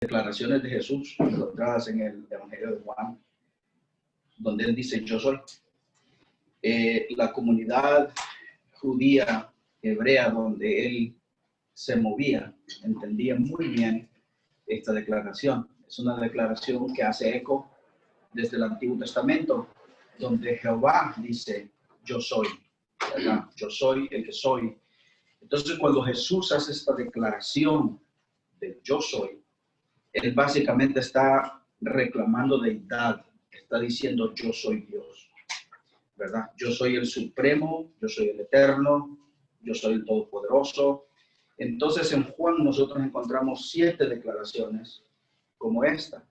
declaraciones de Jesús encontradas en el Evangelio de Juan, donde él dice, yo soy. La comunidad judía, hebrea, donde él se movía, entendía muy bien esta declaración. Es una declaración que hace eco desde el Antiguo Testamento, donde Jehová dice, yo soy, ¿verdad? Yo soy el que soy. Entonces, cuando Jesús hace esta declaración de yo soy, él básicamente está reclamando deidad, está diciendo yo soy Dios, ¿verdad? Yo soy el supremo, yo soy el eterno, yo soy el todopoderoso. Entonces en Juan nosotros encontramos 7 declaraciones como esta.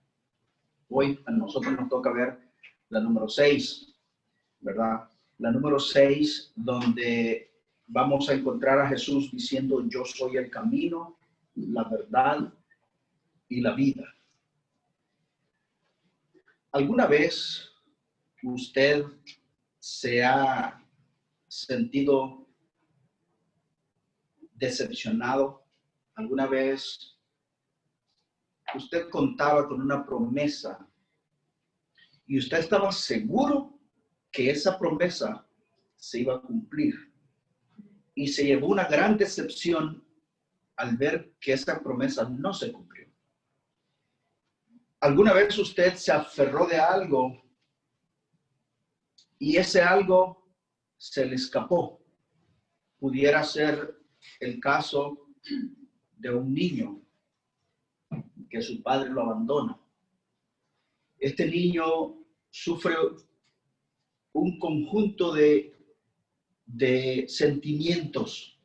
Hoy a nosotros nos toca ver la número 6, ¿verdad? La número 6, donde vamos a encontrar a Jesús diciendo yo soy el camino, la verdad y la vida. ¿Alguna vez usted se ha sentido decepcionado? ¿Alguna vez usted contaba con una promesa y usted estaba seguro que esa promesa se iba a cumplir y se llevó una gran decepción al ver que esa promesa no se cumplió? ¿Alguna vez usted se aferró de algo y ese algo se le escapó? Pudiera ser el caso de un niño que su padre lo abandona. Este niño sufre un conjunto de sentimientos,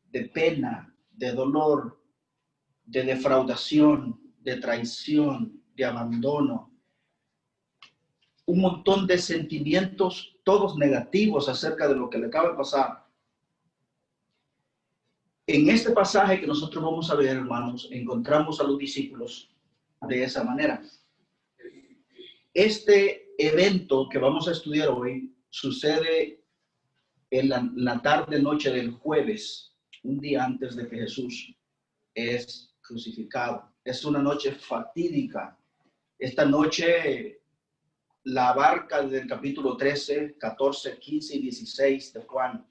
de pena, de dolor, de defraudación, de traición, de abandono. Un montón de sentimientos, todos negativos acerca de lo que le acaba de pasar. En este pasaje que nosotros vamos a ver, hermanos, encontramos a los discípulos de esa manera. Este evento que vamos a estudiar hoy sucede en la tarde-noche del jueves, un día antes de que Jesús es crucificado. Es una noche fatídica. Esta noche la abarca desde el capítulo 13, 14, 15 y 16 de Juan.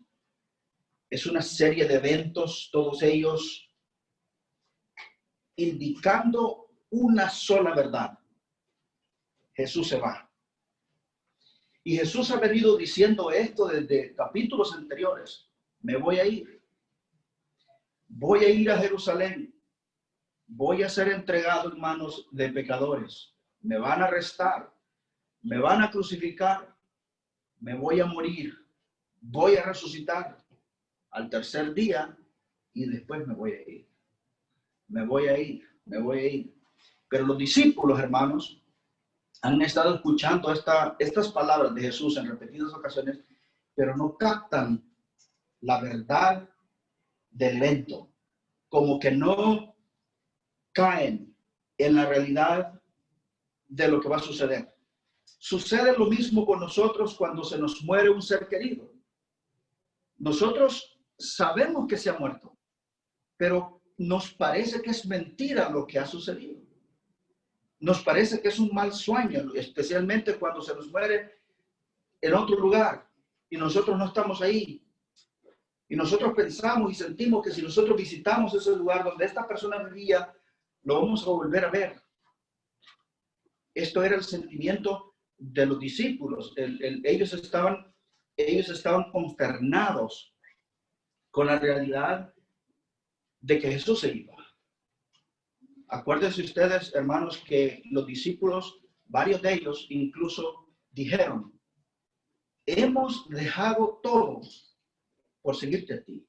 Es una serie de eventos, todos ellos indicando una sola verdad. Jesús se va. Y Jesús ha venido diciendo esto desde capítulos anteriores. Me voy a ir. Voy a ir a Jerusalén. Voy a ser entregado en manos de pecadores. Me van a arrestar. Me van a crucificar. Me voy a morir. Voy a resucitar al tercer día y después me voy a ir. Me voy a ir. Me voy a ir. Pero los discípulos, hermanos, han estado escuchando estas palabras de Jesús en repetidas ocasiones, pero no captan la verdad del evento. Como que no caen en la realidad de lo que va a suceder. Sucede lo mismo con nosotros cuando se nos muere un ser querido. Nosotros sabemos que se ha muerto, pero nos parece que es mentira lo que ha sucedido. Nos parece que es un mal sueño, especialmente cuando se nos muere en otro lugar y nosotros no estamos ahí. Y nosotros pensamos y sentimos que si nosotros visitamos ese lugar donde esta persona vivía, lo vamos a volver a ver. Esto era el sentimiento de los discípulos. Ellos estaban consternados con la realidad de que Jesús se iba. Acuérdense ustedes, hermanos, que los discípulos, varios de ellos incluso dijeron, hemos dejado todo por seguirte a ti.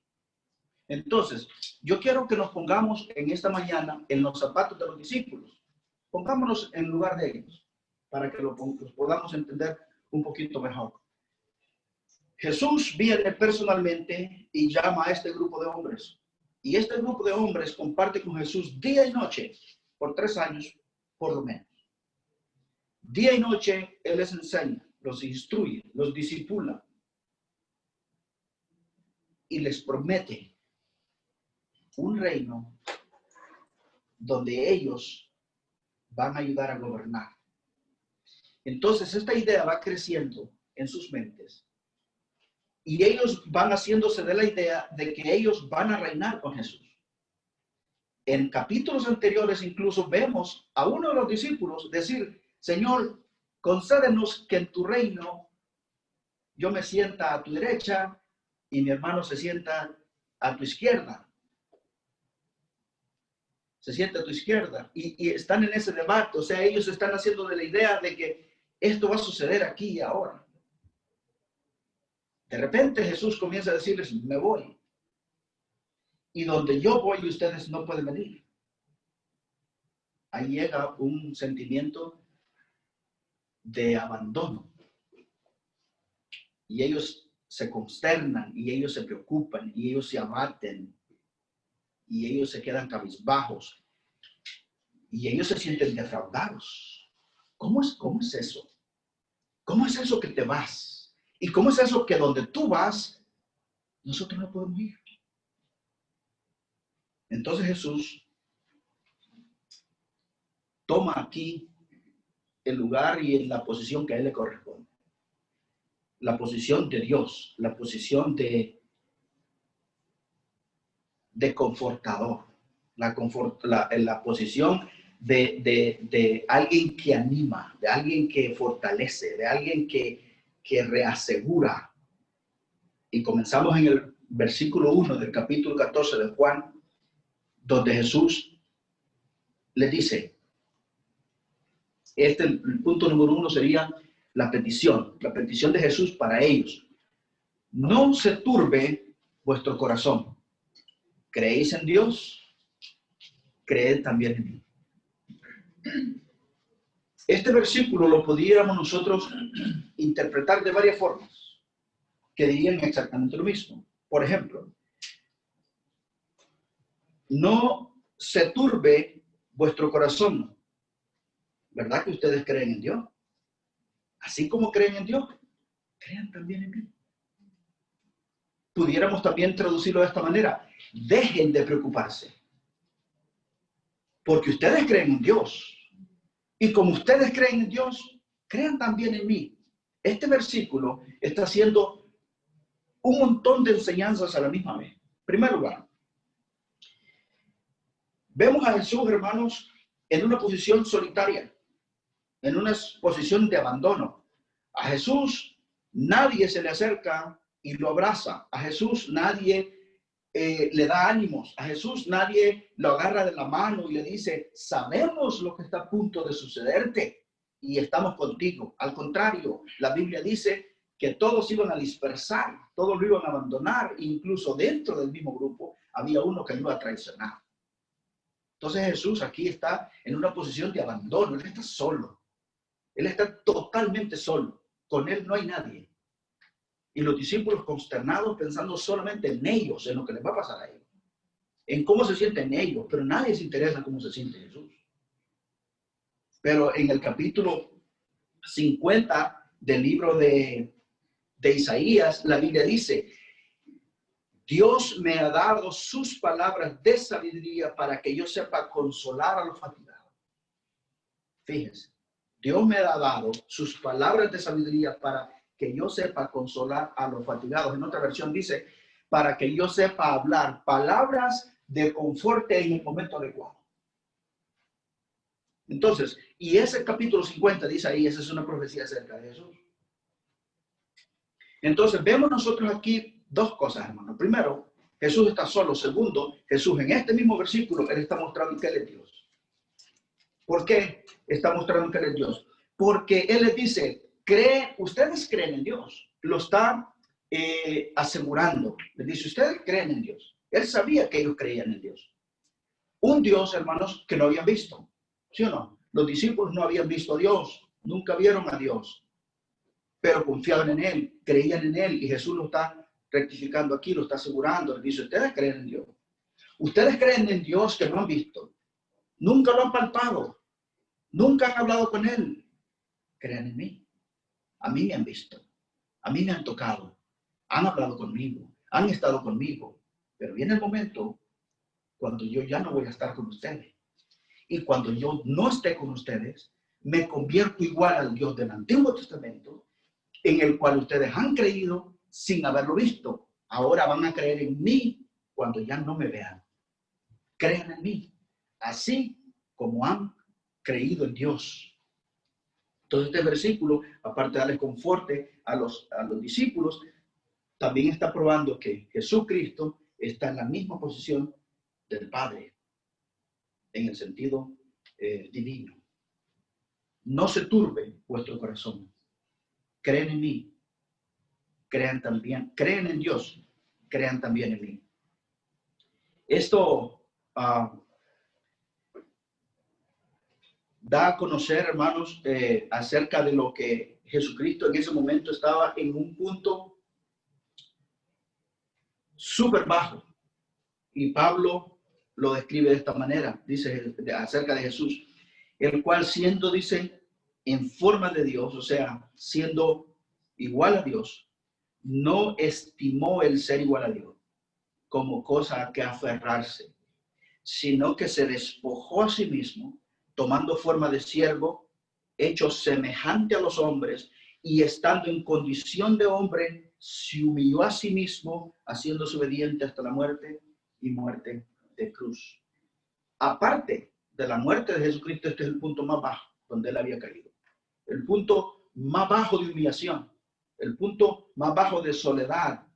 Entonces, yo quiero que nos pongamos en esta mañana en los zapatos de los discípulos. Pongámonos en lugar de ellos para que los podamos entender un poquito mejor. Jesús viene personalmente y llama a este grupo de hombres. Y este grupo de hombres comparte con Jesús día y noche por 3 años, por lo menos. Día y noche Él les enseña, los instruye, los discipula y les promete un reino donde ellos van a ayudar a gobernar. Entonces, esta idea va creciendo en sus mentes y ellos van haciéndose de la idea de que ellos van a reinar con Jesús. En capítulos anteriores incluso vemos a uno de los discípulos decir, Señor, concédenos que en tu reino yo me sienta a tu derecha y mi hermano se sienta a tu izquierda. Se sienta a tu izquierda. Y están en ese debate. O sea, ellos están haciendo de la idea de que esto va a suceder aquí y ahora. De repente Jesús comienza a decirles, me voy. Y donde yo voy, ustedes no pueden venir. Ahí llega un sentimiento de abandono. Y ellos se consternan, y ellos se preocupan, y ellos se abaten, y ellos se quedan cabizbajos, y ellos se sienten defraudados. ¿Cómo es eso? ¿Cómo es eso que te vas? ¿Y cómo es eso que donde tú vas, nosotros no podemos ir? Entonces Jesús toma aquí el lugar y la posición que a él le corresponde. La posición de Dios, la posición de confortador, la posición de alguien que anima, de alguien que fortalece, de alguien que reasegura. Y comenzamos en el versículo 1 del capítulo 14 de Juan, donde Jesús le dice, el punto número 1 sería la petición de Jesús para ellos. No se turbe vuestro corazón. ¿Creéis en Dios? Creed también en mí. Este versículo lo pudiéramos nosotros interpretar de varias formas, que dirían exactamente lo mismo. Por ejemplo, no se turbe vuestro corazón. ¿Verdad que ustedes creen en Dios? Así como creen en Dios, crean también en mí. Pudiéramos también traducirlo de esta manera. Dejen de preocuparse. Porque ustedes creen en Dios. Y como ustedes creen en Dios, crean también en mí. Este versículo está haciendo un montón de enseñanzas a la misma vez. En primer lugar, vemos a Jesús, hermanos, en una posición solitaria, en una posición de abandono. A Jesús nadie se le acerca y lo abraza. A Jesús nadie le da ánimos. A Jesús nadie lo agarra de la mano y le dice, sabemos lo que está a punto de sucederte y estamos contigo. Al contrario, la Biblia dice que todos iban a dispersar, todos lo iban a abandonar, incluso dentro del mismo grupo había uno que lo iba a traicionar. Entonces Jesús aquí está en una posición de abandono, él está solo, él está totalmente solo, con él no hay nadie. Y los discípulos consternados pensando solamente en ellos, en lo que les va a pasar a ellos, en cómo se sienten ellos, pero nadie se interesa en cómo se siente Jesús. Pero en el capítulo 50 del libro de Isaías, la Biblia dice, Dios me ha dado sus palabras de sabiduría para que yo sepa consolar a los fatigados. Fíjense, Dios me ha dado sus palabras de sabiduría para que yo sepa consolar a los fatigados. En otra versión dice, para que yo sepa hablar palabras de confort en el momento adecuado. Entonces, y ese capítulo 50 dice ahí, esa es una profecía acerca de Jesús. Entonces, vemos nosotros aquí dos cosas, hermano. Primero, Jesús está solo. Segundo, Jesús en este mismo versículo, él está mostrando que él es Dios. ¿Por qué está mostrando que él es Dios? Porque él les dice, ustedes creen en Dios. Lo está asegurando. Les dice, ustedes creen en Dios. Él sabía que ellos creían en Dios. Un Dios, hermanos, que no habían visto. ¿Sí o no? Los discípulos no habían visto a Dios. Nunca vieron a Dios. Pero confiaban en él, creían en él, y Jesús lo está rectificando aquí, lo está asegurando. Le dice, ustedes creen en Dios. Ustedes creen en Dios que no han visto. Nunca lo han palpado. Nunca han hablado con él. Crean en mí. A mí me han visto. A mí me han tocado. Han hablado conmigo. Han estado conmigo. Pero viene el momento cuando yo ya no voy a estar con ustedes. Y cuando yo no esté con ustedes, me convierto igual al Dios del Antiguo Testamento, en el cual ustedes han creído sin haberlo visto. Ahora van a creer en mí cuando ya no me vean. Crean en mí, así como han creído en Dios. Entonces este versículo, aparte de darles conforte a los discípulos, también está probando que Jesucristo está en la misma posición del Padre, en el sentido divino. No se turbe vuestro corazón. Creen en mí. Crean en Dios. Crean también en mí. Esto da a conocer, hermanos, acerca de lo que Jesucristo en ese momento estaba en un punto súper bajo. Y Pablo lo describe de esta manera, dice acerca de Jesús, el cual siendo, dice, en forma de Dios, o sea, siendo igual a Dios, no estimó el ser igual a Dios como cosa a que aferrarse, sino que se despojó a sí mismo, tomando forma de siervo, hecho semejante a los hombres, y estando en condición de hombre, se humilló a sí mismo, haciéndose obediente hasta la muerte y muerte de cruz. Aparte de la muerte de Jesucristo, este es el punto más bajo donde él había caído. El punto más bajo de humillación, el punto más bajo de soledad,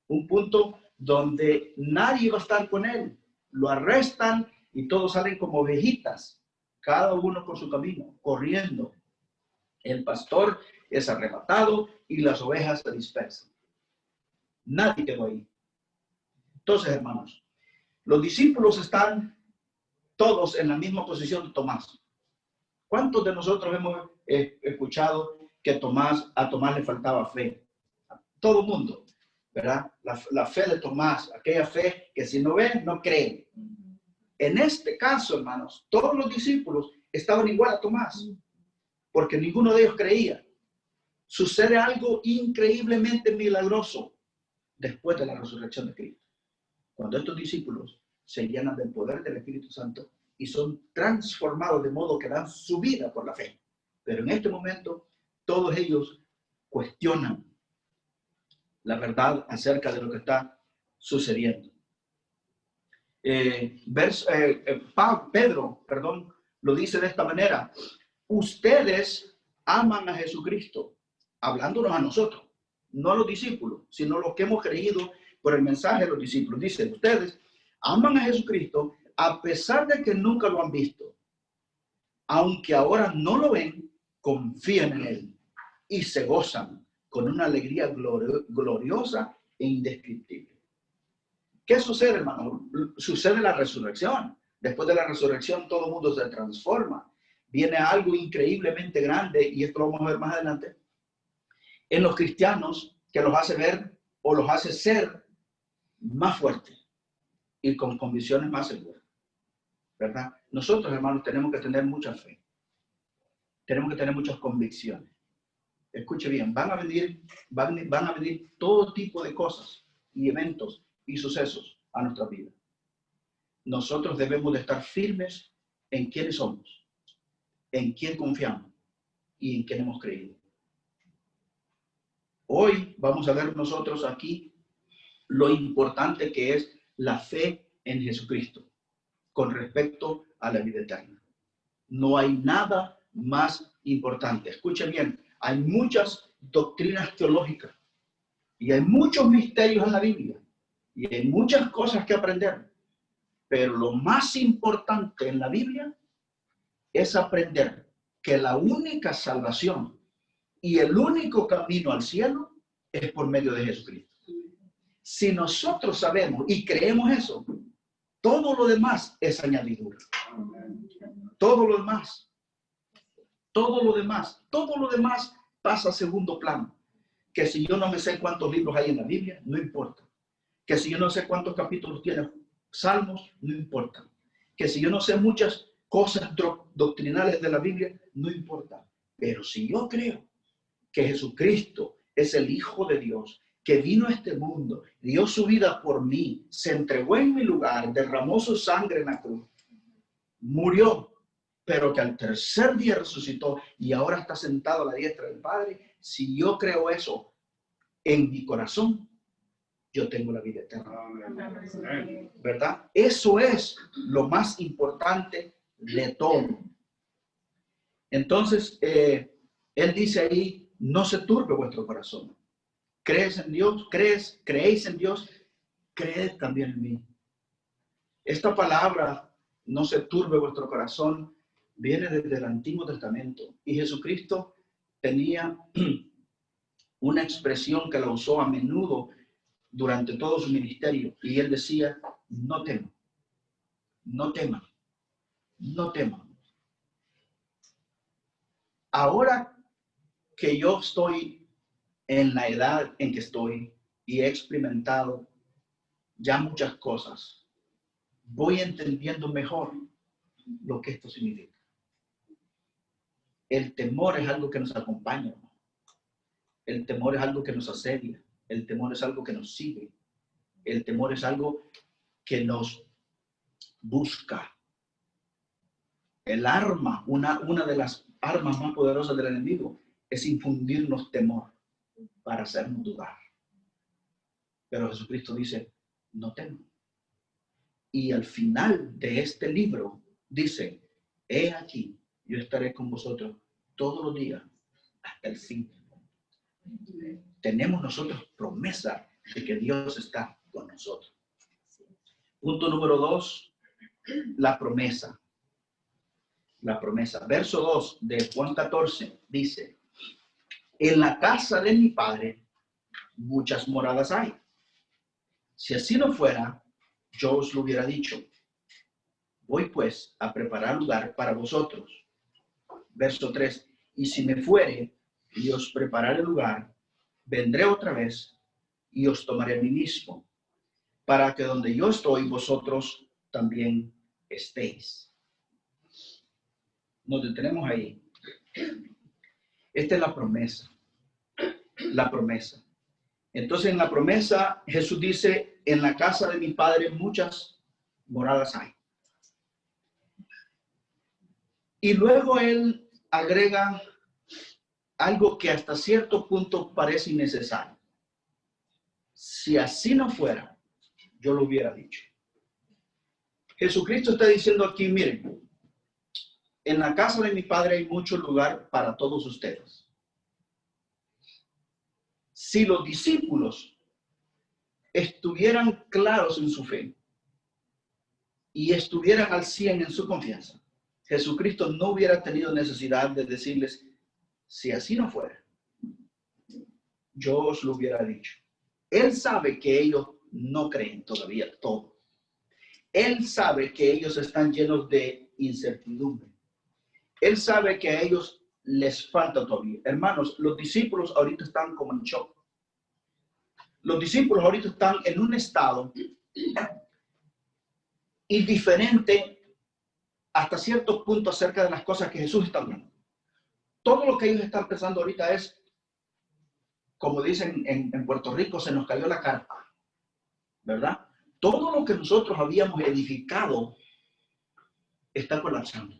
un punto donde nadie va a estar con él. Lo arrestan y todos salen como ovejitas, cada uno por su camino, corriendo. El pastor es arrebatado y las ovejas se dispersan. Nadie quedó ahí. Entonces, hermanos, los discípulos están todos en la misma posición de Tomás. ¿Cuántos de nosotros hemos escuchado que a Tomás le faltaba fe? Todo el mundo, ¿verdad? La fe de Tomás, aquella fe que si no ven, no creen. En este caso, hermanos, todos los discípulos estaban igual a Tomás, porque ninguno de ellos creía. Sucede algo increíblemente milagroso después de la resurrección de Cristo. Cuando estos discípulos se llenan del poder del Espíritu Santo y son transformados de modo que dan su vida por la fe. Pero en este momento, todos ellos cuestionan la verdad acerca de lo que está sucediendo. Pedro, lo dice de esta manera: ustedes aman a Jesucristo, hablándonos a nosotros, no a los discípulos, sino los que hemos creído por el mensaje de los discípulos. Dice, ustedes aman a Jesucristo a pesar de que nunca lo han visto. Aunque ahora no lo ven, confían en él y se gozan con una alegría gloriosa e indescriptible. ¿Qué sucede, hermano? Sucede la resurrección. Después de la resurrección todo el mundo se transforma. Viene algo increíblemente grande, y esto lo vamos a ver más adelante, en los cristianos, que los hace ver o los hace ser más fuertes y con convicciones más seguras, ¿verdad? Nosotros, hermanos, tenemos que tener mucha fe. Tenemos que tener muchas convicciones. Escuche bien, van a venir todo tipo de cosas y eventos y sucesos a nuestra vida. Nosotros debemos de estar firmes en quiénes somos, en quién confiamos y en quién hemos creído. Hoy vamos a ver nosotros aquí lo importante que es la fe en Jesucristo con respecto a la vida eterna. No hay nada más importante. Escuchen bien, hay muchas doctrinas teológicas y hay muchos misterios en la Biblia y hay muchas cosas que aprender. Pero lo más importante en la Biblia es aprender que la única salvación y el único camino al cielo es por medio de Jesucristo. Si nosotros sabemos y creemos eso, todo lo demás es añadidura. Todo lo demás pasa a segundo plano. Que si yo no me sé cuántos libros hay en la Biblia, no importa. Que si yo no sé cuántos capítulos tiene Salmos, no importa. Que si yo no sé muchas cosas doctrinales de la Biblia, no importa. Pero si yo creo que Jesucristo es el Hijo de Dios, que vino a este mundo, dio su vida por mí, se entregó en mi lugar, derramó su sangre en la cruz, murió pero que al tercer día resucitó y ahora está sentado a la diestra del Padre, si yo creo eso en mi corazón, yo tengo la vida eterna. ¿Verdad? Eso es lo más importante de todo. Entonces, él dice ahí, no se turbe vuestro corazón. ¿Crees en Dios? ¿Creéis en Dios? Creed también en mí. Esta palabra, no se turbe vuestro corazón, viene desde el Antiguo Testamento. Y Jesucristo tenía una expresión que la usó a menudo durante todo su ministerio. Y él decía, no teman, no teman, no teman. Ahora que yo estoy en la edad en que estoy y he experimentado ya muchas cosas, voy entendiendo mejor lo que esto significa. El temor es algo que nos acompaña. El temor es algo que nos asedia. El temor es algo que nos sigue. El temor es algo que nos busca. El arma, una de las armas más poderosas del enemigo, es infundirnos temor para hacernos dudar. Pero Jesucristo dice, no teman. Y al final de este libro dice, he aquí, yo estaré con vosotros todos los días hasta el fin. Tenemos nosotros promesa de que Dios está con nosotros. Punto número 2, la promesa. La promesa. Verso 2 de Juan 14 dice, en la casa de mi Padre muchas moradas hay. Si así no fuera, yo os lo hubiera dicho. Voy pues a preparar lugar para vosotros. Verso 3, y si me fuere y os prepararé lugar, vendré otra vez y os tomaré a mí mismo, para que donde yo estoy, vosotros también estéis. Nos detenemos ahí. Esta es la promesa. La promesa. Entonces, en la promesa, Jesús dice, en la casa de mi Padre muchas moradas hay. Y luego él agrega algo que hasta cierto punto parece innecesario. Si así no fuera, yo lo hubiera dicho. Jesucristo está diciendo aquí, miren, en la casa de mi Padre hay mucho lugar para todos ustedes. Si los discípulos estuvieran claros en su fe y estuvieran al 100 en su confianza, Jesucristo no hubiera tenido necesidad de decirles, si así no fuera, yo os lo hubiera dicho. Él sabe que ellos no creen todavía todo. Él sabe que ellos están llenos de incertidumbre. Él sabe que a ellos les falta todavía. Hermanos, los discípulos ahorita están como en shock. Los discípulos ahorita están en un estado indiferente hasta cierto punto acerca de las cosas que Jesús está hablando. Todo lo que ellos están pensando ahorita es, como dicen en Puerto Rico, se nos cayó la carpa, ¿verdad? Todo lo que nosotros habíamos edificado está colapsando.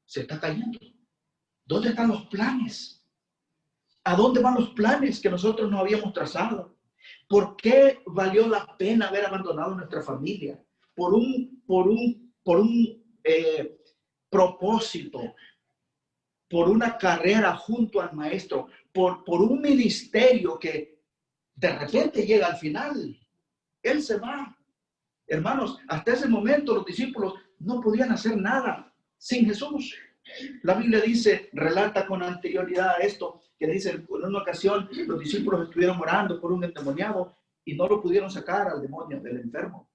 Se está cayendo. ¿Dónde están los planes? ¿A dónde van los planes que nosotros nos habíamos trazado? ¿Por qué valió la pena haber abandonado nuestra familia? Por un propósito, por una carrera junto al maestro, por un ministerio que de repente llega al final. Él se va. Hermanos, hasta ese momento los discípulos no podían hacer nada sin Jesús. La Biblia dice, relata con anterioridad a esto, que dice, en una ocasión los discípulos estuvieron orando por un endemoniado y no lo pudieron sacar al demonio, del enfermo.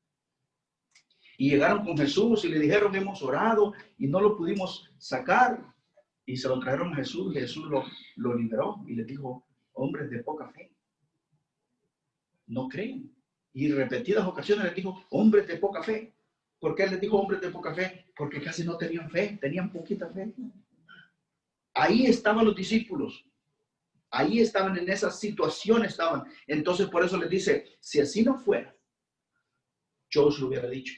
Y llegaron con Jesús y le dijeron, hemos orado y no lo pudimos sacar. Y se lo trajeron a Jesús y Jesús lo liberó y les dijo, hombres de poca fe, no creen. Y en repetidas ocasiones les dijo, hombres de poca fe. ¿Por qué les dijo hombres de poca fe? Porque casi no tenían fe, tenían poquita fe. Ahí estaban los discípulos. Ahí estaban, en esa situación estaban. Entonces por eso les dice, si así no fuera, yo os lo hubiera dicho.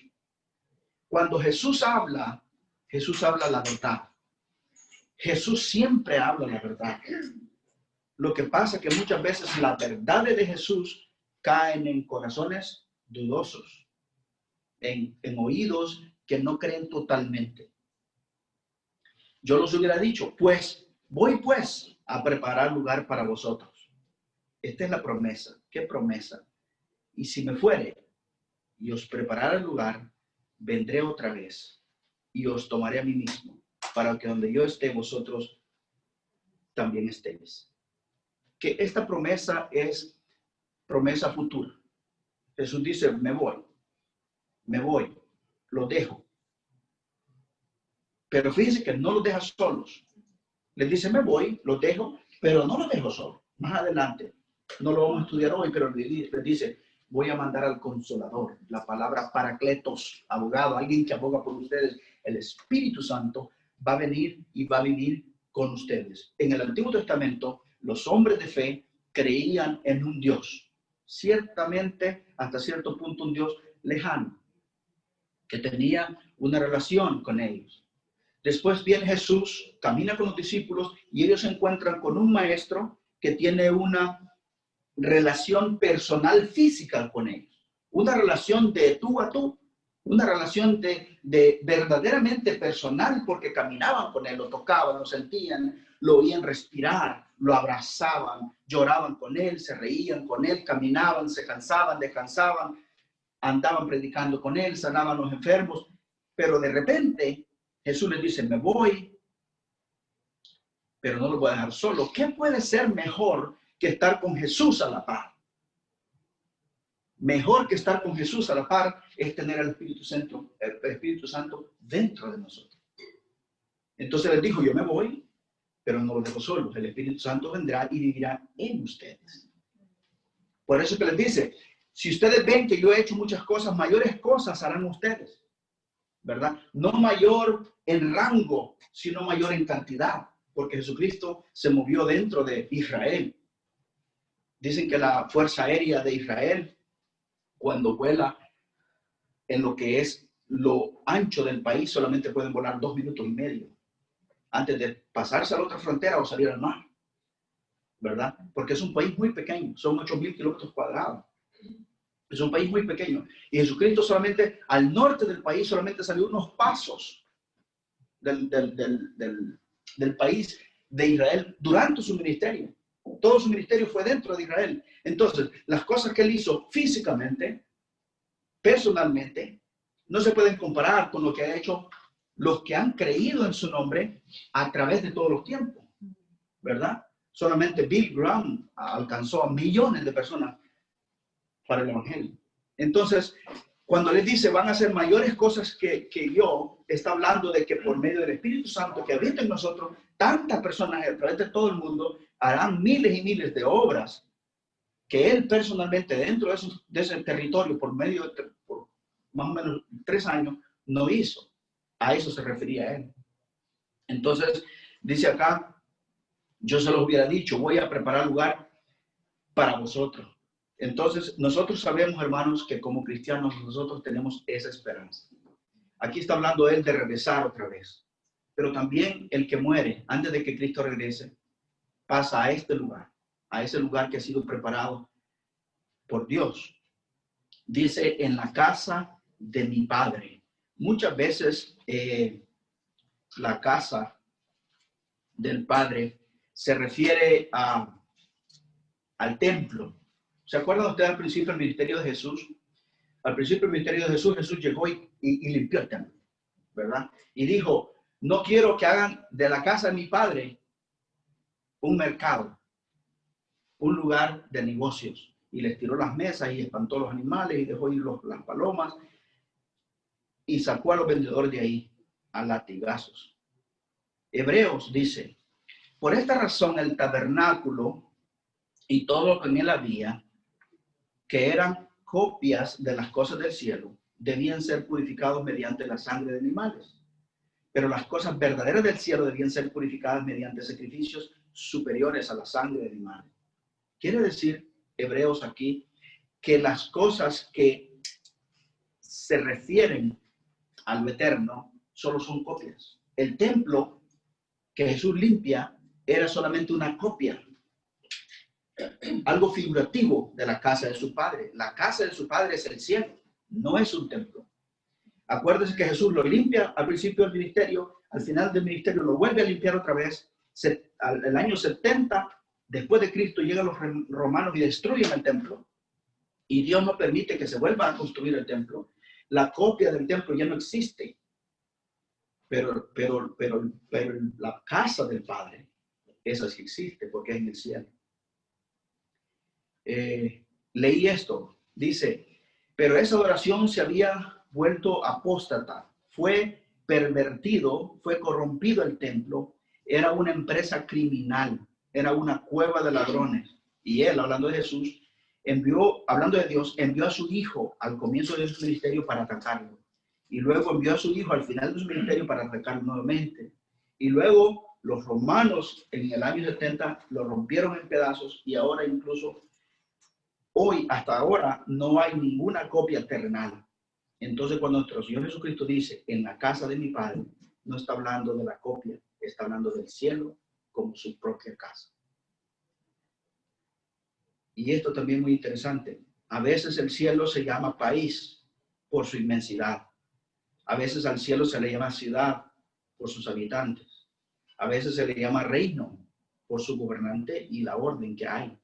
Cuando Jesús habla Jesús habla la verdad. Jesús siempre habla la verdad. Lo que pasa es que muchas veces las verdades de Jesús caen en corazones dudosos, en oídos que no creen totalmente. Yo los hubiera dicho, pues, voy pues a preparar lugar para vosotros. Esta es la promesa. ¿Qué promesa? Y si me fuere y os preparara el lugar, vendré otra vez y os tomaré a mí mismo, para que donde yo esté, vosotros también estéis. Que esta promesa es promesa futura. Jesús dice, me voy, lo dejo. Pero fíjense que no los deja solos. Les dice, me voy, los dejo, pero no los dejo solos. Más adelante, no lo vamos a estudiar hoy, pero les dice, voy a mandar al Consolador. La palabra Paracletos, abogado, alguien que aboga por ustedes. El Espíritu Santo va a venir y va a vivir con ustedes. En el Antiguo Testamento, los hombres de fe creían en un Dios. Ciertamente, hasta cierto punto, un Dios lejano, que tenía una relación con ellos. Después viene Jesús, camina con los discípulos y ellos se encuentran con un maestro que tiene una relación personal física con ellos. Una relación de tú a tú, una relación de verdaderamente personal, porque caminaban con él, lo tocaban, lo sentían, lo oían respirar, lo abrazaban, lloraban con él, se reían con él, caminaban, se cansaban, descansaban, andaban predicando con él, sanaban a los enfermos, pero de repente Jesús les dice, me voy, pero no lo voy a dejar solo. ¿Qué puede ser mejor que estar con Jesús a la par? Mejor que estar con Jesús a la par es tener al Espíritu Santo dentro de nosotros. Entonces les dijo, yo me voy, pero no los dejo solos. El Espíritu Santo vendrá y vivirá en ustedes. Por eso que les dice, si ustedes ven que yo he hecho muchas cosas, mayores cosas harán ustedes. ¿Verdad? No mayor en rango, sino mayor en cantidad, porque Jesucristo se movió dentro de Israel. Dicen que la Fuerza Aérea de Israel, cuando vuela en lo que es lo ancho del país, solamente pueden volar 2 minutos y medio antes de pasarse a la otra frontera o salir al mar, ¿verdad? Porque es un país muy pequeño, son 8,000 kilómetros cuadrados. Es un país muy pequeño. Y Jesucristo solamente, al norte del país, solamente salió unos pasos del país de Israel durante su ministerio. Todo su ministerio fue dentro de Israel. Entonces, las cosas que él hizo físicamente, personalmente, no se pueden comparar con lo que ha hecho los que han creído en su nombre a través de todos los tiempos, ¿verdad? Solamente Bill Graham alcanzó a millones de personas para el evangelio. Entonces, cuando les dice van a hacer mayores cosas que yo, está hablando de que por medio del Espíritu Santo que habita en nosotros, tantas personas a través de todo el mundo harán miles y miles de obras que él personalmente dentro de ese territorio por más o menos 3 años no hizo. A eso se refería él. Entonces, dice acá, yo se los hubiera dicho, voy a preparar lugar para vosotros. Entonces, nosotros sabemos, hermanos, que como cristianos nosotros tenemos esa esperanza. Aquí está hablando él de regresar otra vez. Pero también el que muere antes de que Cristo regrese, pasa a este lugar, a ese lugar que ha sido preparado por Dios. Dice, en la casa de mi Padre. Muchas veces la casa del Padre se refiere al templo. ¿Se acuerdan ustedes al principio del ministerio de Jesús? Al principio del ministerio de Jesús, Jesús llegó y limpió el templo, ¿verdad? Y dijo, no quiero que hagan de la casa de mi Padre un mercado, un lugar de negocios. Y les tiró las mesas y espantó a los animales y dejó ir las palomas y sacó a los vendedores de ahí a latigazos. Hebreos dice, por esta razón el tabernáculo y todo lo que en él había, que eran copias de las cosas del cielo, debían ser purificados mediante la sangre de animales. Pero las cosas verdaderas del cielo debían ser purificadas mediante sacrificios superiores a la sangre de animales. Quiere decir, Hebreos aquí, que las cosas que se refieren a lo eterno solo son copias. El templo que Jesús limpia era solamente una copia, algo figurativo de la casa de su Padre. La casa de su Padre es el cielo, no es un templo. Acuérdense que Jesús lo limpia al principio del ministerio, al final del ministerio lo vuelve a limpiar otra vez. El año 70 después de Cristo llegan los romanos y destruyen el templo. Y Dios no permite que se vuelva a construir el templo. La copia del templo ya no existe. Pero la casa del Padre, esa sí existe porque es en el cielo. Leí esto, dice, pero esa adoración se había vuelto apóstata, fue pervertido, fue corrompido el templo, era una empresa criminal, era una cueva de ladrones. Y él, hablando de Jesús, hablando de Dios, envió a su hijo al comienzo de su ministerio para atacarlo. Y luego envió a su hijo al final de su ministerio para atacarlo nuevamente. Y luego los romanos en el año 70 lo rompieron en pedazos y ahora incluso hoy, hasta ahora, no hay ninguna copia terrenal. Entonces, cuando nuestro Señor Jesucristo dice, en la casa de mi Padre, no está hablando de la copia, está hablando del cielo como su propia casa. Y esto también es muy interesante. A veces el cielo se llama país por su inmensidad. A veces al cielo se le llama ciudad por sus habitantes. A veces se le llama reino por su gobernante y la orden que hay.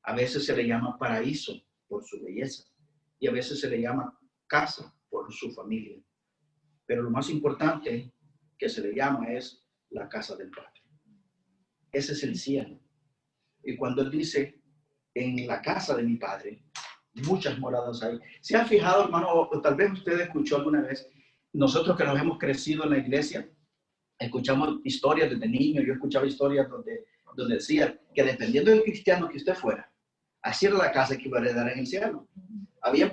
A veces se le llama paraíso por su belleza. Y a veces se le llama casa por su familia. Pero lo más importante que se le llama es la casa del Padre. Ese es el cielo. Y cuando él dice, en la casa de mi Padre, muchas moradas hay. ¿Se ha fijado, hermano, o tal vez usted escuchó alguna vez, nosotros que nos hemos crecido en la iglesia, escuchamos historias desde niños, yo escuchaba historias donde decía que dependiendo del cristiano que usted fuera, así era la casa que iba a heredar en el cielo. Hay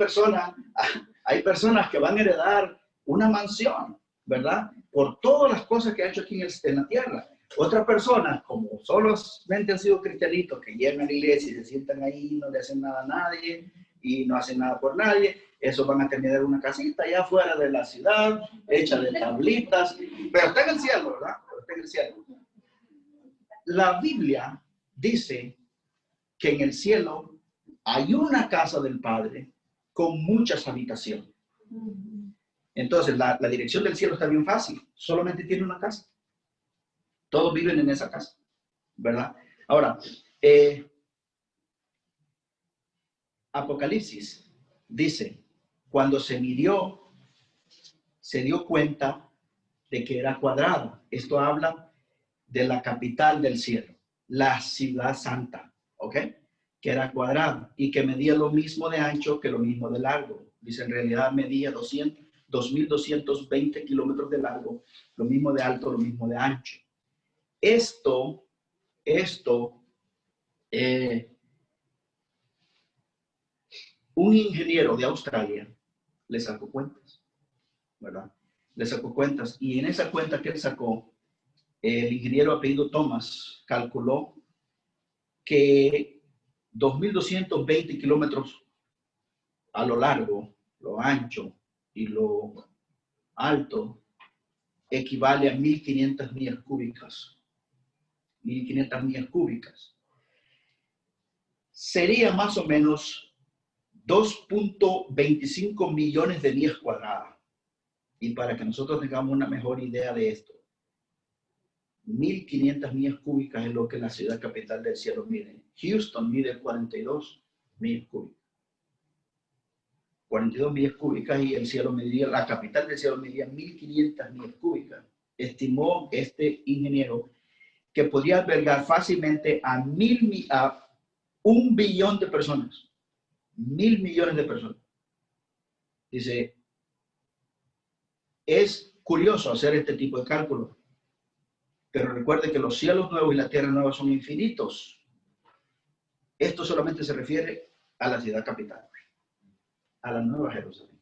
personas que van a heredar una mansión, ¿verdad? Por todas las cosas que ha hecho aquí en la tierra. Otras personas, como solamente han sido cristianitos, que llegan a la iglesia y se sientan ahí, no le hacen nada a nadie y no hacen nada por nadie, esos van a tener una casita allá afuera de la ciudad, hecha de tablitas, pero está en el cielo, ¿verdad? Pero está en el cielo. La Biblia dice que en el cielo hay una casa del Padre con muchas habitaciones. Entonces, la dirección del cielo está bien fácil. Solamente tiene una casa. Todos viven en esa casa, ¿verdad? Ahora, Apocalipsis dice, cuando se midió, se dio cuenta de que era cuadrada. Esto habla de la capital del cielo, la ciudad santa, ¿ok? Que era cuadrada y que medía lo mismo de ancho que lo mismo de largo. Dice, en realidad medía 2.220 kilómetros de largo, lo mismo de alto, lo mismo de ancho. Esto, un ingeniero de Australia le sacó cuentas, ¿verdad? Le sacó cuentas y en esa cuenta que él sacó, el ingeniero apellido Thomas calculó que 2.220 kilómetros a lo largo, lo ancho y lo alto equivale a 1.500 millas cúbicas. 1.500 millas cúbicas. Sería más o menos 2.25 millones de millas cuadradas. Y para que nosotros tengamos una mejor idea de esto, 1.500 millas cúbicas es lo que la ciudad capital del cielo mide. Houston mide 42 millas cúbicas. 42 millas cúbicas y el cielo mediría, la capital del cielo medía 1.500 millas cúbicas. Estimó este ingeniero que podría albergar fácilmente a 1 billón de personas. 1.000 millones de personas. Dice, es curioso hacer este tipo de cálculo, pero recuerde que los cielos nuevos y la tierra nueva son infinitos. Esto solamente se refiere a la ciudad capital, a la Nueva Jerusalén.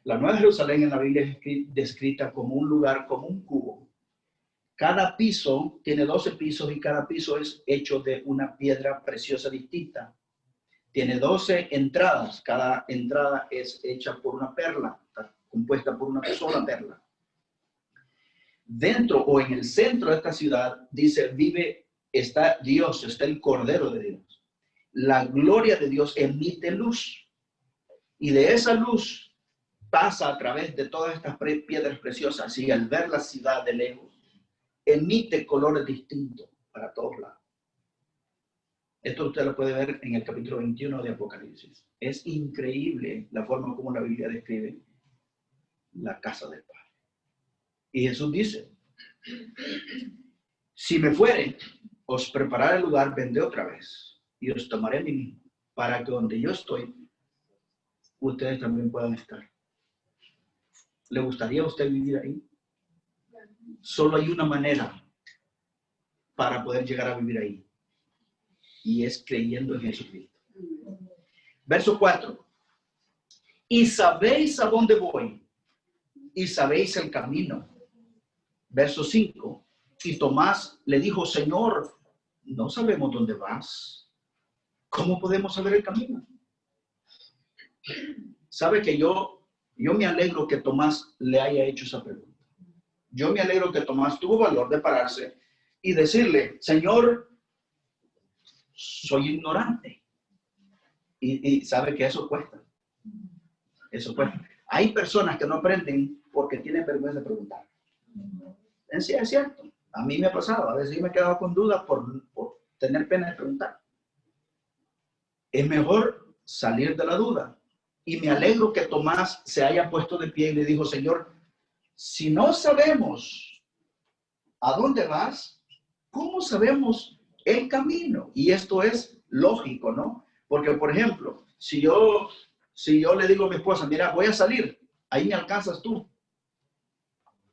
La Nueva Jerusalén en la Biblia es descrita como un lugar, como un cubo. Cada piso tiene 12 pisos y cada piso es hecho de una piedra preciosa distinta. Tiene 12 entradas. Cada entrada es hecha por una perla, está compuesta por una sola perla. dentro o en el centro de esta ciudad, dice, está Dios, está el Cordero de Dios. La gloria de Dios emite luz. Y de esa luz pasa a través de todas estas piedras preciosas y al ver la ciudad de lejos, emite colores distintos para todos lados. Esto usted lo puede ver en el capítulo 21 de Apocalipsis. Es increíble la forma como la Biblia describe la casa del Padre. Y Jesús dice, si me fuere, os prepararé el lugar, vendré otra vez y os tomaré a mí mismo, para que donde yo estoy, ustedes también puedan estar. ¿Le gustaría a usted vivir ahí? Solo hay una manera para poder llegar a vivir ahí, y es creyendo en Jesucristo. Verso 4. Y sabéis a dónde voy, y sabéis el camino. Verso 5. Y Tomás le dijo, Señor, no sabemos dónde vas. ¿Cómo podemos saber el camino? Sabe que yo me alegro que Tomás le haya hecho esa pregunta. Yo me alegro que Tomás tuvo valor de pararse y decirle, Señor, soy ignorante. Y sabe que eso cuesta. Eso cuesta. Hay personas que no aprenden porque tienen vergüenza de preguntar. Es cierto. A mí me ha pasado. A veces yo me he quedado con dudas por tener pena de preguntar. Es mejor salir de la duda. Y me alegro que Tomás se haya puesto de pie y le dijo, Señor, si no sabemos a dónde vas, ¿cómo sabemos el camino? Y esto es lógico, ¿no? Porque, por ejemplo, si yo le digo a mi esposa, mira, voy a salir, ahí me alcanzas tú.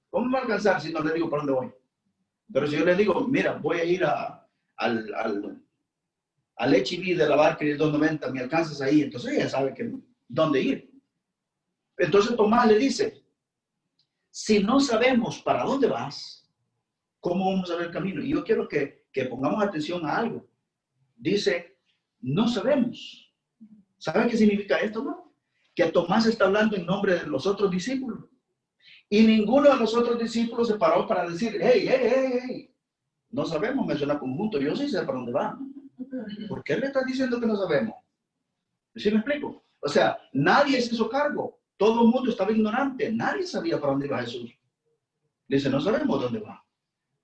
¿Cómo me va a alcanzar si no le digo para dónde voy? Pero si yo le digo, mira, voy a ir al HIV de la barca y el 290, me alcanzas ahí, entonces ella sabe dónde ir. Entonces Tomás le dice, si no sabemos para dónde vas, ¿cómo vamos a ver el camino? Y yo quiero que pongamos atención a algo. Dice, no sabemos. ¿Sabe qué significa esto, no? Que Tomás está hablando en nombre de los otros discípulos. Y ninguno de los otros discípulos se paró para decir, hey, no sabemos, me suena conjunto, yo sí sé para dónde va. ¿Por qué le estás diciendo que no sabemos? ¿Sí me explico? O sea, nadie se hizo cargo. Todo el mundo estaba ignorante. Nadie sabía para dónde iba Jesús. Dice, no sabemos dónde va.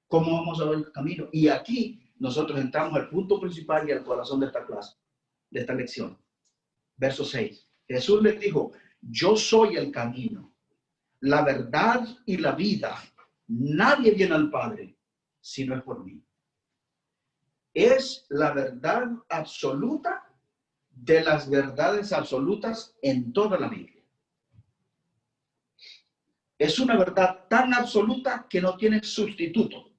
¿Cómo vamos a ver el camino? Y aquí nosotros entramos al punto principal y al corazón de esta clase, de esta lección. Verso 6. Jesús les dijo, yo soy el camino, la verdad y la vida. Nadie viene al Padre si no es por mí. Es la verdad absoluta de las verdades absolutas en toda la Biblia. Es una verdad tan absoluta que no tiene sustituto.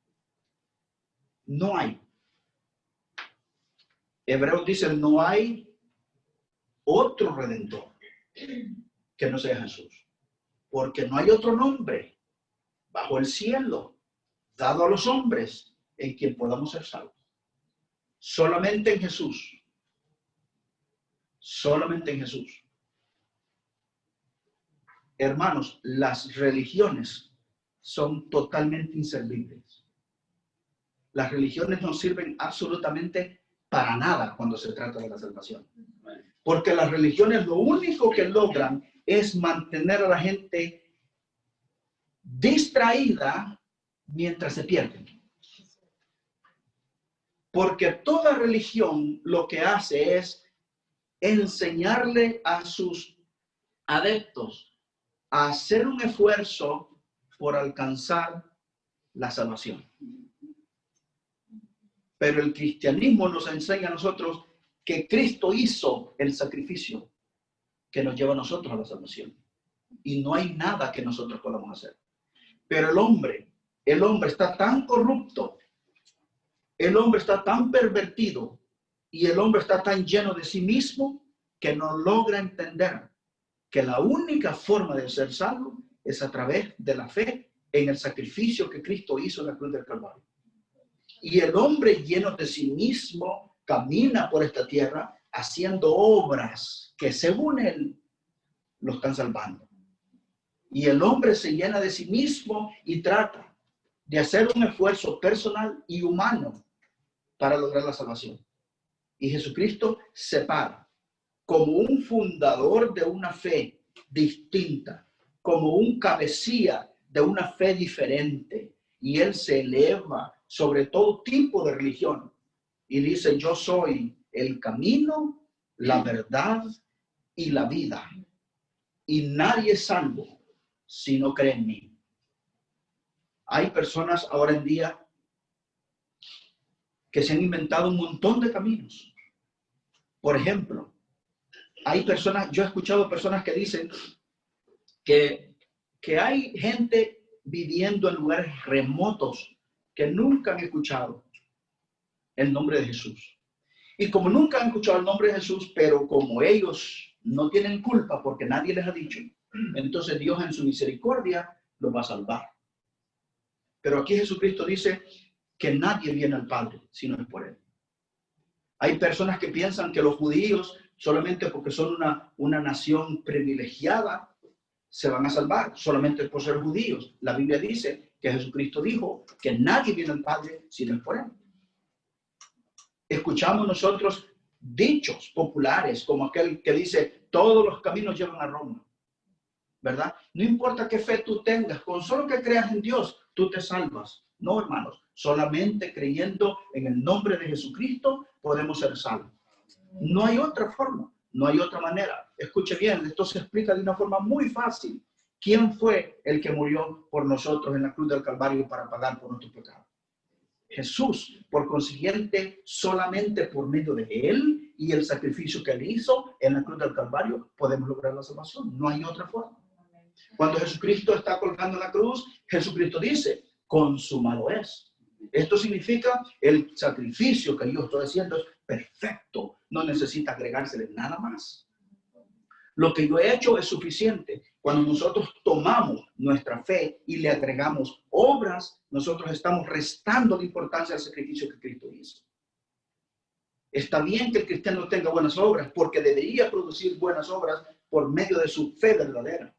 No hay. Hebreos dice, no hay otro redentor que no sea Jesús. Porque no hay otro nombre bajo el cielo dado a los hombres en quien podamos ser salvos. Solamente en Jesús. Solamente en Jesús. Hermanos, las religiones son totalmente inservibles. Las religiones no sirven absolutamente para nada cuando se trata de la salvación. Porque las religiones lo único que logran es mantener a la gente distraída mientras se pierden. Porque toda religión lo que hace es enseñarle a sus adeptos a hacer un esfuerzo por alcanzar la salvación. Pero el cristianismo nos enseña a nosotros que Cristo hizo el sacrificio que nos lleva a nosotros a la salvación. Y no hay nada que nosotros podamos hacer. Pero el hombre está tan corrupto, el hombre está tan pervertido y el hombre está tan lleno de sí mismo que no logra entender que la única forma de ser salvo es a través de la fe en el sacrificio que Cristo hizo en la cruz del Calvario. Y el hombre lleno de sí mismo camina por esta tierra haciendo obras que según él lo están salvando. Y el hombre se llena de sí mismo y trata de hacer un esfuerzo personal y humano para lograr la salvación. Y Jesucristo se para como un fundador de una fe distinta, como un cabecilla de una fe diferente. Y él se eleva sobre todo tipo de religión y dice: yo soy el camino, la verdad y la vida. Y nadie es salvo si no cree en mí. Hay personas ahora en día que se han inventado un montón de caminos. Por ejemplo, hay personas, yo he escuchado personas que dicen que hay gente viviendo en lugares remotos que nunca han escuchado el nombre de Jesús. Y como nunca han escuchado el nombre de Jesús, pero como ellos no tienen culpa porque nadie les ha dicho, entonces Dios en su misericordia los va a salvar. Pero aquí Jesucristo dice que nadie viene al Padre si no es por él. Hay personas que piensan que los judíos, solamente porque son una nación privilegiada, se van a salvar solamente por ser judíos. La Biblia dice que Jesucristo dijo que nadie viene al Padre si no es por él. Escuchamos nosotros dichos populares como aquel que dice: todos los caminos llevan a Roma, ¿verdad? No importa qué fe tú tengas, con solo que creas en Dios, tú te salvas. No, hermanos, solamente creyendo en el nombre de Jesucristo podemos ser salvos. No hay otra forma, no hay otra manera. Escuche bien, esto se explica de una forma muy fácil. ¿Quién fue el que murió por nosotros en la cruz del Calvario para pagar por nuestros pecados? Jesús. Por consiguiente, solamente por medio de él y el sacrificio que él hizo en la cruz del Calvario podemos lograr la salvación. No hay otra forma. Cuando Jesucristo está colgando en la cruz, Jesucristo dice: consumado es. Esto significa el sacrificio que yo estoy haciendo es perfecto. No necesita agregársele nada más. Lo que yo he hecho es suficiente. Cuando nosotros tomamos nuestra fe y le agregamos obras, nosotros estamos restando la importancia del sacrificio que Cristo hizo. Está bien que el cristiano tenga buenas obras, porque debería producir buenas obras por medio de su fe verdadera.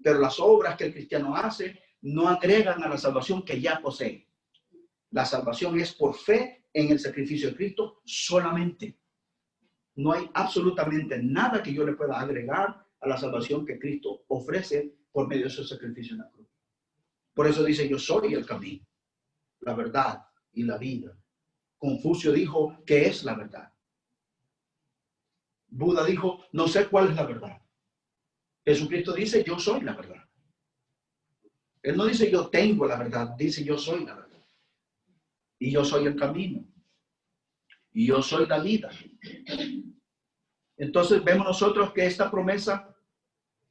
Pero las obras que el cristiano hace no agregan a la salvación que ya posee. La salvación es por fe en el sacrificio de Cristo solamente. No hay absolutamente nada que yo le pueda agregar a la salvación que Cristo ofrece por medio de su sacrificio en la cruz. Por eso dice: yo soy el camino, la verdad y la vida. Confucio dijo: ¿qué es la verdad? Buda dijo: no sé cuál es la verdad. Jesucristo dice: yo soy la verdad. Él no dice: yo tengo la verdad, dice: yo soy la verdad. Y yo soy el camino. Y yo soy la vida. Entonces vemos nosotros que esta promesa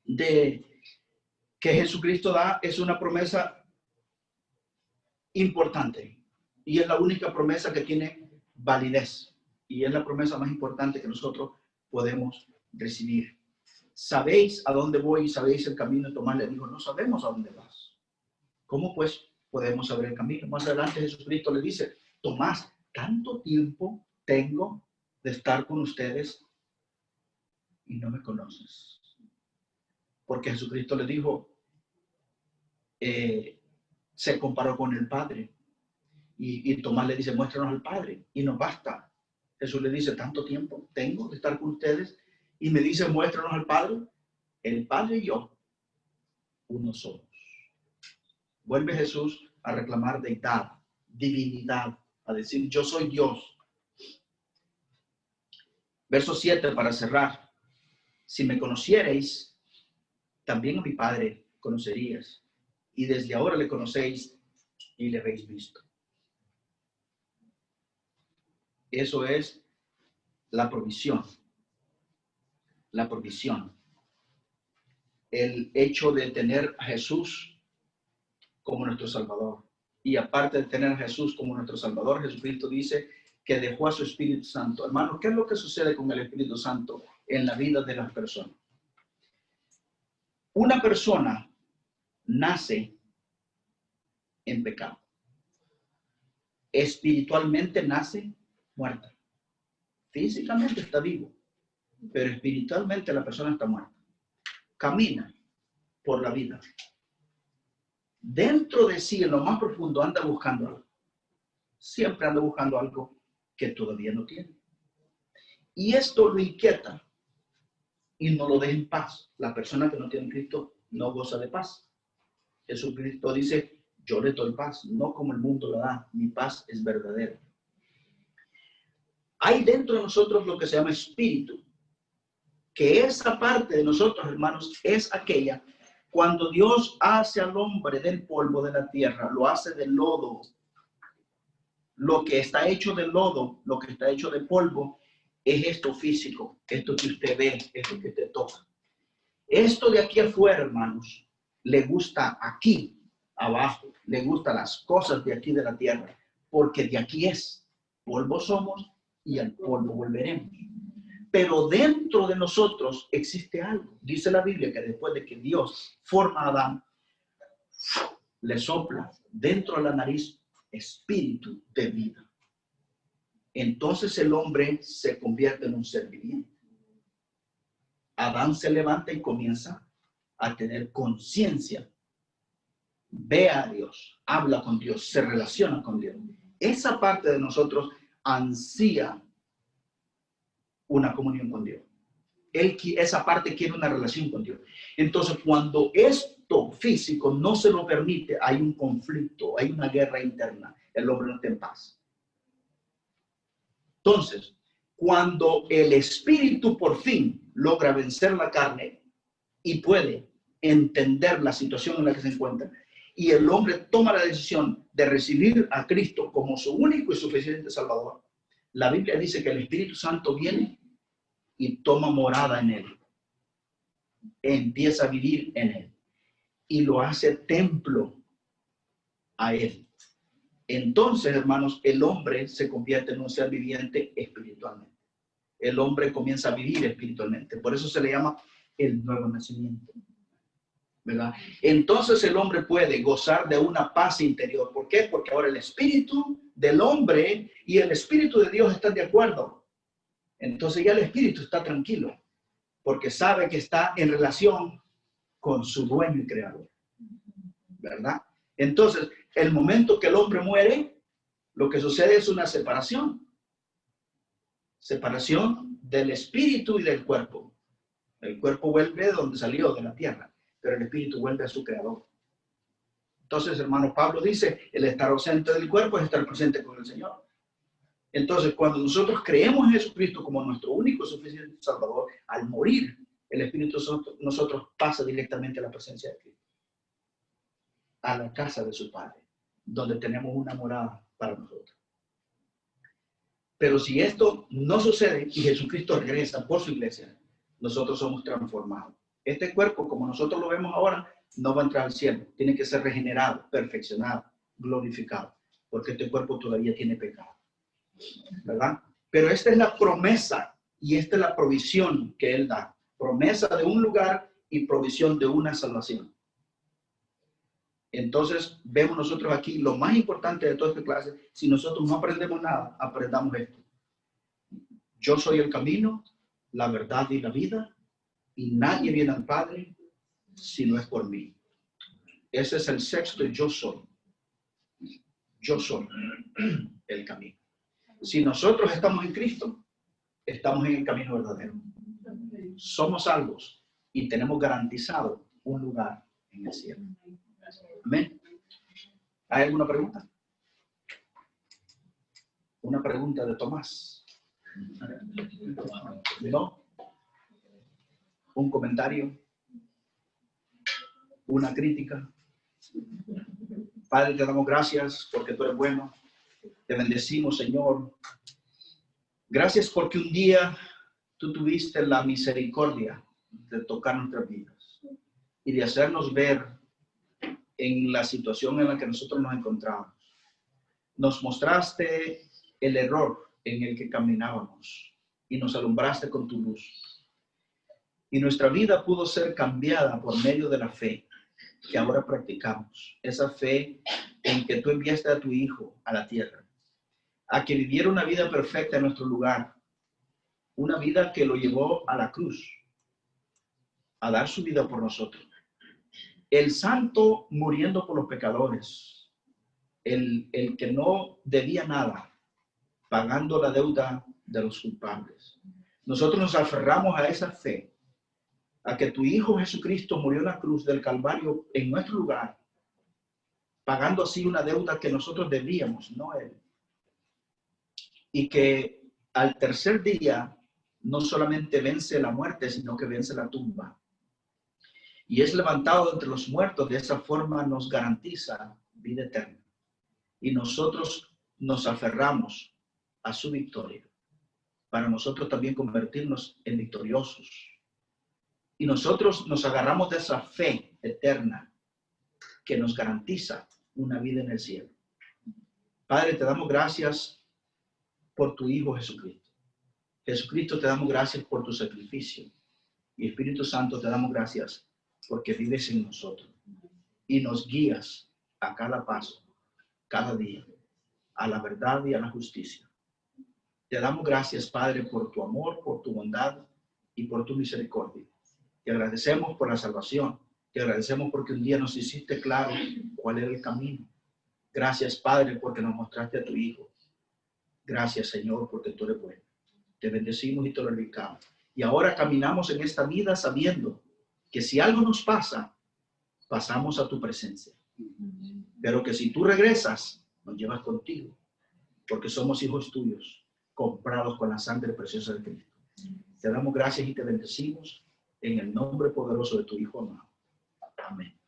de que Jesucristo da es una promesa importante. Y es la única promesa que tiene validez. Y es la promesa más importante que nosotros podemos recibir. ¿Sabéis a dónde voy y sabéis el camino? Tomás le dijo: no sabemos a dónde vas. ¿Cómo pues podemos saber el camino? Más adelante Jesucristo le dice: Tomás, tanto tiempo tengo de estar con ustedes y no me conoces. Porque Jesucristo le dijo, se comparó con el Padre. Y Tomás le dice: muéstranos al Padre y nos basta. Jesús le dice: tanto tiempo tengo de estar con ustedes y me dice: muéstranos al Padre. El Padre y yo, uno somos. Vuelve Jesús a reclamar deidad, divinidad, a decir: yo soy Dios. Verso 7 para cerrar: si me conocierais, también a mi Padre conocerías, y desde ahora le conocéis y le habéis visto. Eso es la provisión. La provisión. El hecho de tener a Jesús como nuestro Salvador. Y aparte de tener a Jesús como nuestro Salvador, Jesucristo dice que dejó a su Espíritu Santo. Hermano, ¿qué es lo que sucede con el Espíritu Santo en la vida de las personas? Una persona nace en pecado. Espiritualmente nace muerta. Físicamente está vivo, pero espiritualmente la persona está muerta. Camina por la vida dentro de sí, en lo más profundo, anda buscando algo. Siempre anda buscando algo que todavía no tiene. Y esto lo inquieta y no lo deja en paz. La persona que no tiene Cristo no goza de paz. Jesucristo dice, yo le doy paz, no como el mundo la da. Mi paz es verdadera. Hay dentro de nosotros lo que se llama espíritu, que esa parte de nosotros, hermanos, es aquella cuando Dios hace al hombre del polvo de la tierra, lo hace del lodo. Lo que está hecho de lodo, lo que está hecho de polvo, es esto físico, esto que usted ve, esto que usted toca. Esto de aquí afuera, hermanos, le gusta aquí, abajo, le gustan las cosas de aquí de la tierra, porque de aquí es, polvo somos y al polvo volveremos. Pero dentro de nosotros existe algo. Dice la Biblia que después de que Dios forma a Adán, le sopla dentro de la nariz espíritu de vida. Entonces el hombre se convierte en un ser viviente. Adán se levanta y comienza a tener conciencia. Ve a Dios, habla con Dios, se relaciona con Dios. Esa parte de nosotros ansía una comunión con Dios. Esa parte quiere una relación con Dios. Entonces, cuando esto físico no se lo permite, hay un conflicto, hay una guerra interna. El hombre no está en paz. Entonces, cuando el espíritu por fin logra vencer la carne y puede entender la situación en la que se encuentra, y el hombre toma la decisión de recibir a Cristo como su único y suficiente Salvador, la Biblia dice que el Espíritu Santo viene y toma morada en él. Empieza a vivir en él y lo hace templo a él. Entonces, hermanos, el hombre se convierte en un ser viviente espiritualmente. El hombre comienza a vivir espiritualmente. Por eso se le llama el nuevo nacimiento, ¿verdad? Entonces el hombre puede gozar de una paz interior. ¿Por qué? Porque ahora el espíritu del hombre y el espíritu de Dios están de acuerdo. Entonces ya el espíritu está tranquilo, porque sabe que está en relación con su dueño y creador, ¿verdad? Entonces, el momento que el hombre muere, lo que sucede es una separación. Separación del espíritu y del cuerpo. El cuerpo vuelve de donde salió, de la tierra, pero el espíritu vuelve a su creador. Entonces, hermano Pablo dice, el estar ausente del cuerpo es estar presente con el Señor. Entonces, cuando nosotros creemos en Jesucristo como nuestro único y suficiente Salvador, al morir, el Espíritu Santo nosotros pasa directamente a la presencia de Cristo, a la casa de su Padre, donde tenemos una morada para nosotros. Pero si esto no sucede y Jesucristo regresa por su iglesia, nosotros somos transformados. Este cuerpo, como nosotros lo vemos ahora, no va a entrar al cielo. Tiene que ser regenerado, perfeccionado, glorificado, porque este cuerpo todavía tiene pecado, ¿verdad? Pero esta es la promesa y esta es la provisión que Él da. Promesa de un lugar y provisión de una salvación. Entonces, vemos nosotros aquí lo más importante de toda esta clase. Si nosotros no aprendemos nada, aprendamos esto. Yo soy el camino, la verdad y la vida, y nadie viene al Padre si no es por mí. Ese es el sexto yo soy. Yo soy el camino. Si nosotros estamos en Cristo, estamos en el camino verdadero. Somos salvos y tenemos garantizado un lugar en el cielo. Amén. ¿Hay alguna pregunta? Una pregunta de Tomás. ¿No? ¿Un comentario? ¿Una crítica? Padre, te damos gracias porque tú eres bueno. Te bendecimos, Señor. Gracias porque un día tú tuviste la misericordia de tocar nuestras vidas y de hacernos ver en la situación en la que nosotros nos encontramos. Nos mostraste el error en el que caminábamos y nos alumbraste con tu luz. Y nuestra vida pudo ser cambiada por medio de la fe que ahora practicamos. Esa fe en que tú enviaste a tu Hijo a la tierra, a que viviera una vida perfecta en nuestro lugar, una vida que lo llevó a la cruz, a dar su vida por nosotros. El santo muriendo por los pecadores, el que no debía nada, pagando la deuda de los culpables. Nosotros nos aferramos a esa fe, a que tu Hijo Jesucristo murió en la cruz del Calvario en nuestro lugar, pagando así una deuda que nosotros debíamos, no Él. Y que al tercer día no solamente vence la muerte, sino que vence la tumba. Y es levantado entre los muertos. De esa forma nos garantiza vida eterna. Y nosotros nos aferramos a su victoria, para nosotros también convertirnos en victoriosos. Y nosotros nos agarramos de esa fe eterna que nos garantiza una vida en el cielo. Padre, te damos gracias por tu Hijo Jesucristo. Jesucristo, te damos gracias por tu sacrificio. Y Espíritu Santo, te damos gracias porque vives en nosotros y nos guías a cada paso, cada día, a la verdad y a la justicia. Te damos gracias, Padre, por tu amor, por tu bondad y por tu misericordia. Te agradecemos por la salvación. Te agradecemos porque un día nos hiciste claro cuál era el camino. Gracias, Padre, porque nos mostraste a tu Hijo. Gracias, Señor, porque tú eres bueno. Te bendecimos y te glorificamos. Y ahora caminamos en esta vida sabiendo que si algo nos pasa, pasamos a tu presencia. Pero que si tú regresas, nos llevas contigo, porque somos hijos tuyos, comprados con la sangre preciosa de Cristo. Te damos gracias y te bendecimos en el nombre poderoso de tu Hijo amado. Amén.